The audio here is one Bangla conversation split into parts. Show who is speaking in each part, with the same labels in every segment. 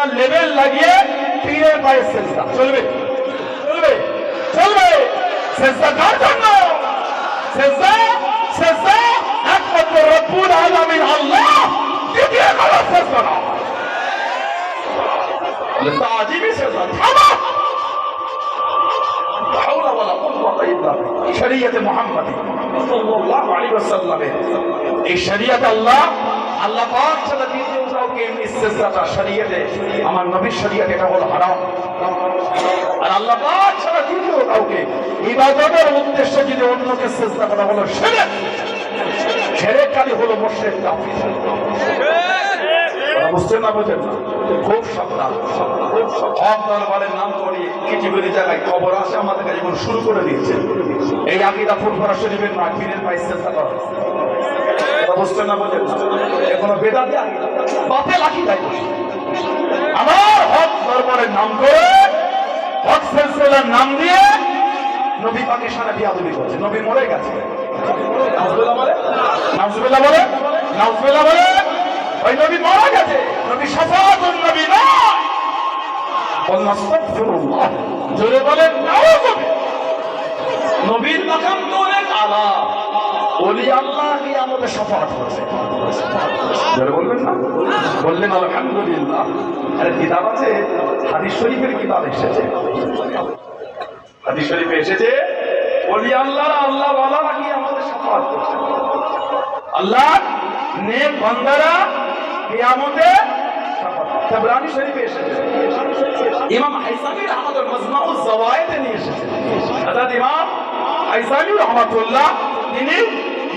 Speaker 1: একটা লেভেল লাগিয়ে পীরের পায়ে সেজদা চলবে চলবে চলবে সেজদা কার জন্য সেজদা সেজদা একমাত্র রব্বুল আলামিন আল্লাহ দ্বিতীয় কোনো সেজদা না তাজিমি সেজদা থামা হাওলা ওয়ালা কুওয়াতা ইল্লা বিল্লাহ শরীয়তে মুহাম্মাদি সাল্লাল্লাহু আলাইহি ওয়াসাল্লামের এই শরীয়ত আল্লাহ পাক ছাড়া দ্বিতীয় কাউকে ইস্তেজদাটা শরীয়তে আমার নবীর শরীয়ত এটা হলো হারাম আর আল্লাহ পাক ছাড়া দ্বিতীয় কাউকে ইবাদতের উদ্দেশ্যে যদি অন্যকে সেজদা করা হলো শিরক শিরক কালি হলো মুশরিক কাফির বুঝছেন না বুঝেন না খুব সাবধান হক দরবারের নাম করিয়ে কিছু কিছু জায়গায় খবর আসে আমাদের কাছে এখন শুরু করে দিয়েছে এই আকীদা ফুরফুরা শরীফের না পীরের পায়ে সেজদা করা বুঝছেন না বুঝেন না এখনো বেদাতি আকীদা বাতিল আকীদা আমার হক দরবারের নাম করে হক সিলসিলার নাম দিয়ে নবী পাকের সাথে বিয়াদবি করছে নবী মরে গেছে নাউজুবিল্লাহ বলে নাউজুবিল্লাহ বলে নাউজুবিল্লাহ বলে ওই নবী মারা গেছে নবী শাফাআতুন নবী না বলনা আস্তাগফিরুল্লাহ জোরে বলেন নাউজুবিল্লাহ নবীর মাকাম তো অনেক আলা ওলি আল্লাহ কিয়ামতে শাফাআত করবে জোরে বলবেন না বললেন আলহামদুলিল্লাহ আরে কিতাব আছে হাদিস শরীফের কিতাব এসেছে হাদিস শরীফে এসেছে ওলি আল্লাহ ওয়ালারা কিয়ামতে শাফাআত করবে আল্লাহ নেক বান্দারা কিয়ামতে তাবরানী শরীফে এসেছে ইমাম হাইসামি রাহমাতুল্লাহ মাজমাউজ যাওয়ায়েদে নিয়ে এসেছে হযরত ইমাম হাইসামি রাহমাতুল্লাহ তিনি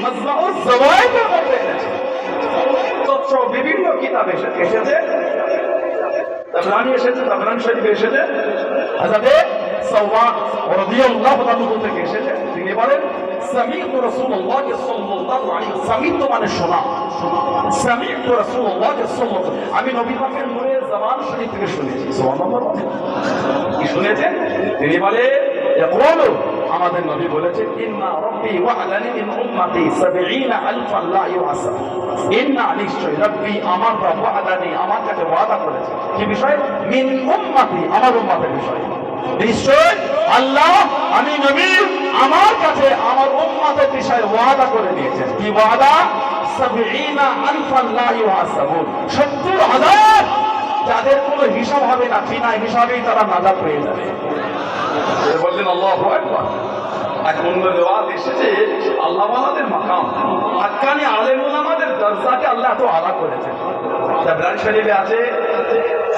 Speaker 1: মাজমাউজ যাওয়ায়েদের মধ্যে এনেছেন তো বিভিন্ন কিতাবে এসেছে তাবরানী এসেছে তাবরানী শরীফে এসেছে হযরত সাওয়াদ রাদিয়াল্লাহু তাআলা থেকে এসেছে তিনি বলেন সামি'তু রাসূলুল্লাহ সাল্লাল্লাহু আলাইহি ওয়াসাল্লাম সামি'তু মানে শোনা সামি'তু রাসূলুল্লাহ সাল্লাল্লাহু আমি নবী পাকের মুখে জবান শরীফ থেকে শুনেছি সুবহানাল্লাহ কি শুনেছেন তিনি বলে ইয়াকুলু আমাদের নবী বলেছেন ইন্না রাব্বি ওয়া'দানি মিন উম্মতি 70000 লা ইউহাসাব ইন্না নিশ্চয় রাব্বি আমার রব ওয়া'দানি আমার কাছে ওয়াদা করেছে কি বিষয় মিন উম্মতি আমার উম্মতের বিষয় নিশ্চয় আল্লাহ আমি নবী আমার কাছে আমার উম্মতের বিষয়ে ওয়াদা করে দিয়েছেন কি ওয়াদা 70000 লা ইউহাসাবুন 70000 যাদের কোনো হিসাব হবে না বিনা হিসাবেই তারা নাজাত পেয়ে যাবে বললেন আল্লাহু আকবার এক অন্য রিওয়ায়াত এসেছে আল্লাহ ওয়ালাদের মাকাম হাক্কানি আলেম উলামাদের দরজাকে আল্লাহ তো আলা করেছেন তাবরানী শরীফে আছে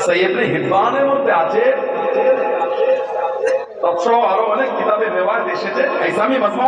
Speaker 1: সহিহ ইবনে হিব্বানের মধ্যে আছে তৎসহ আরো অনেক কিতাবে রিওয়ায়াত এসেছে হাইসামি মাজমু